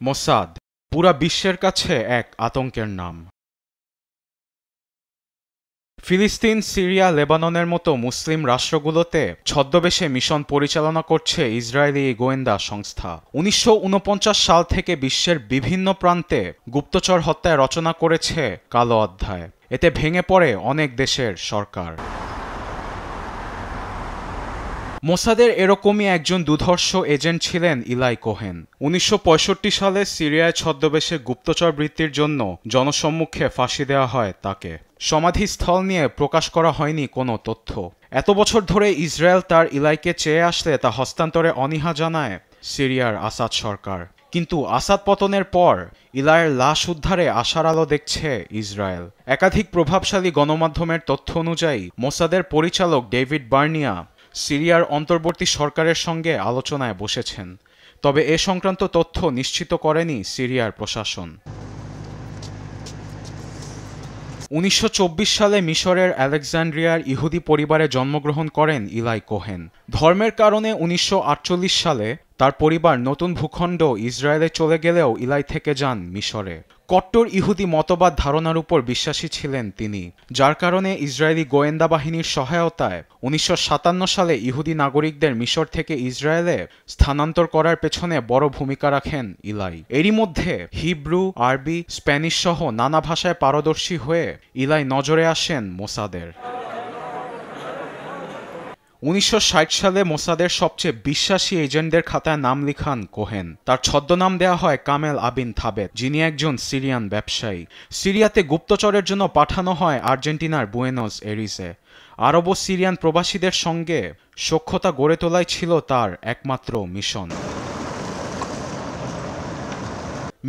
Mossad পুরা বিশ্বের কাছে এক আতঙ্কের নাম। ফিলিস্তিন, সিরিয়া, লেবাননের মতো মুসলিম রাষ্ট্রগুলোতে ছদ্মবেশে মিশন পরিচালনা করছে ইসরায়েলি গোয়েন্দা সংস্থা। ১৯৪৯ সাল থেকে বিশ্বের বিভিন্ন প্রান্তে গুপ্তচর হত্যায় রচনা করেছে কালো অধ্যায়। এতে ভেঙে পড়ে অনেক দেশের সরকার। মোসাদের এরকমই একজন দুর্ধর্ষ এজেন্ট ছিলেন ইলাই কোহেন। ১৯৬৫ সালে সিরিয়ায় ছদ্মবেশে গুপ্তচর বৃত্তির জন্য জনসম্মুখে ফাঁসি দেওয়া হয় তাকে। সমাধিস্থল নিয়ে প্রকাশ করা হয়নি কোনো তথ্য। এত বছর ধরে ইসরায়েল তার ইলাইকে চেয়ে আসলে তা হস্তান্তরে অনীহা জানায় সিরিয়ার আসাদ সরকার। কিন্তু আসাদ পতনের পর ইলাইয়ের লাশ উদ্ধারে আশার আলো দেখছে ইসরায়েল। একাধিক প্রভাবশালী গণমাধ্যমের তথ্য অনুযায়ী মোসাদের পরিচালক ডেভিড বার্নিয়া সিরিয়ার অন্তর্বর্তী সরকারের সঙ্গে আলোচনায় বসেছেন, তবে এ সংক্রান্ত তথ্য নিশ্চিত করেনি সিরিয়ার প্রশাসন। ১৯২৪ সালে মিশরের আলেকজান্দ্রিয়ার ইহুদি পরিবারে জন্মগ্রহণ করেন ইলাই কোহেন। ধর্মের কারণে ১৯৪৮ সালে তার পরিবার নতুন ভূখণ্ড ইসরায়েলে চলে গেলেও ইলাই থেকে যান মিশরে। কট্টর ইহুদি মতবাদ ধারণার উপর বিশ্বাসী ছিলেন তিনি, যার কারণে ইসরায়েলি গোয়েন্দা বাহিনীর সহায়তায় ১৯৫৭ সালে ইহুদি নাগরিকদের মিশর থেকে ইসরায়েলে স্থানান্তর করার পেছনে বড় ভূমিকা রাখেন ইলাই। এরই মধ্যে হিব্রু, আরবি, স্প্যানিশ সহ নানা ভাষায় পারদর্শী হয়ে ইলাই নজরে আসেন মোসাদের। ১৯৬০ সালে মোসাদের সবচেয়ে বিশ্বাসী এজেন্টদের খাতায় নাম লিখান কোহেন। তার ছদ্মনাম দেওয়া হয় কামেল আবিন থাবেত, যিনি একজন সিরিয়ান ব্যবসায়ী। সিরিয়াতে গুপ্তচরের জন্য পাঠানো হয় আর্জেন্টিনার বুয়েনোস এরিসে। আরব ও সিরিয়ান প্রবাসীদের সঙ্গে সখ্যতা গড়ে তোলাই ছিল তার একমাত্র মিশন।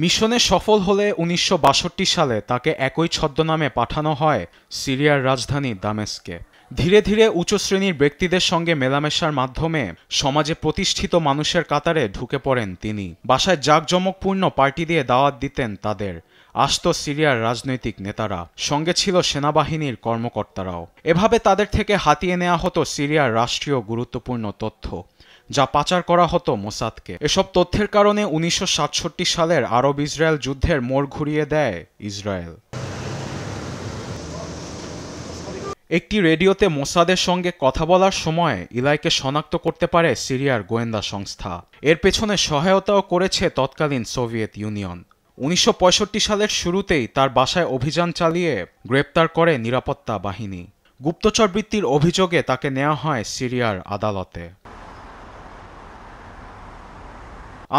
মিশনে সফল হলে ১৯৬২ সালে তাকে একই ছদ্মনামে পাঠানো হয় সিরিয়ার রাজধানী দামেস্কে। ধীরে ধীরে উচ্চ শ্রেণীর ব্যক্তিদের সঙ্গে মেলামেশার মাধ্যমে সমাজে প্রতিষ্ঠিত মানুষের কাতারে ঢুকে পড়েন তিনি। বাসায় জাঁকজমকপূর্ণ পার্টি দিয়ে দাওয়াত দিতেন তাদের। আসত সিরিয়ার রাজনৈতিক নেতারা, সঙ্গে ছিল সেনাবাহিনীর কর্মকর্তারাও। এভাবে তাদের থেকে হাতিয়ে নেওয়া হতো সিরিয়ার রাষ্ট্রীয় গুরুত্বপূর্ণ তথ্য, যা পাচার করা হতো মোসাদকে। এসব তথ্যের কারণে ১৯৬৭ সালের আরব ইসরায়েল যুদ্ধের মোড় ঘুরিয়ে দেয় ইসরায়েল। একটি রেডিওতে মোসাদের সঙ্গে কথা বলার সময় ইলাইকে শনাক্ত করতে পারে সিরিয়ার গোয়েন্দা সংস্থা। এর পেছনে সহায়তাও করেছে তৎকালীন সোভিয়েত ইউনিয়ন। ১৯৬৫ সালের শুরুতেই তার বাসায় অভিযান চালিয়ে গ্রেপ্তার করে নিরাপত্তা বাহিনী। গুপ্তচর বৃত্তির অভিযোগে তাকে নেওয়া হয় সিরিয়ার আদালতে।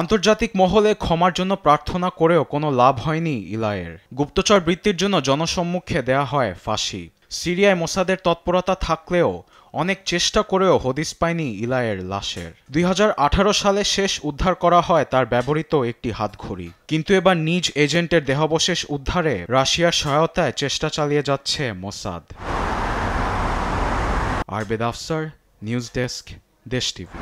আন্তর্জাতিক মহলে ক্ষমার জন্য প্রার্থনা করেও কোনো লাভ হয়নি ইলাইয়ের। গুপ্তচর বৃত্তির জন্য জনসম্মুখে দেয়া হয় ফাঁসি। সিরিয়ায় মোসাদের তৎপরতা থাকলেও অনেক চেষ্টা করেও হদিস পায়নি ইলাইয়ের লাশের। ২০১৮ সালে শেষ উদ্ধার করা হয় তার ব্যবহৃত একটি হাতঘড়ি। কিন্তু এবার নিজ এজেন্টের দেহাবশেষ উদ্ধারে রাশিয়ার সহায়তায় চেষ্টা চালিয়ে যাচ্ছে মোসাদ। আরবেদ আফসার, নিউজ ডেস্ক, দেশ টিভি।